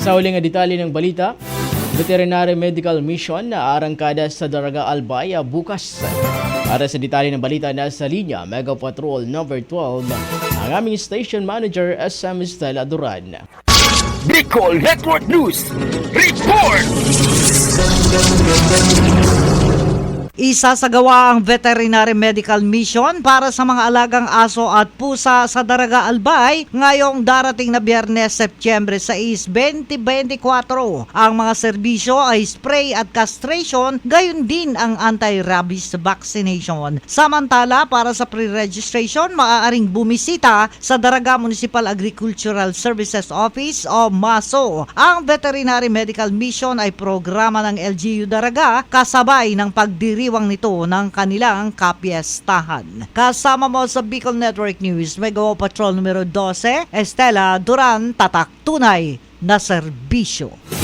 Sa huling detalye ng balita, Veterinary Medical Mission na arangkada sa Daraga Albay bukas. Para sa detalye ng balita, nasa linya Mega Patrol number 12 ang aming station manager SM Stella Duran. Bicol Network News Report! Isasagawa ang Veterinary Medical Mission para sa mga alagang aso at pusa sa Daraga Albay ngayong darating na Biyernes, Setyembre 6, 2024. Ang mga serbisyo ay spray at castration, gayon din ang anti-rabies vaccination. Samantala, para sa pre-registration, maaaring bumisita sa Daraga Municipal Agricultural Services Office o MASO. Ang Veterinary Medical Mission ay programa ng LGU Daraga kasabay ng pagdiriwang nito ng kanilang kapiestahan. Kasama mo sa Bicol Network News, Mega Patrol numero 12, Estela Duran, tatak tunay na serbisyo.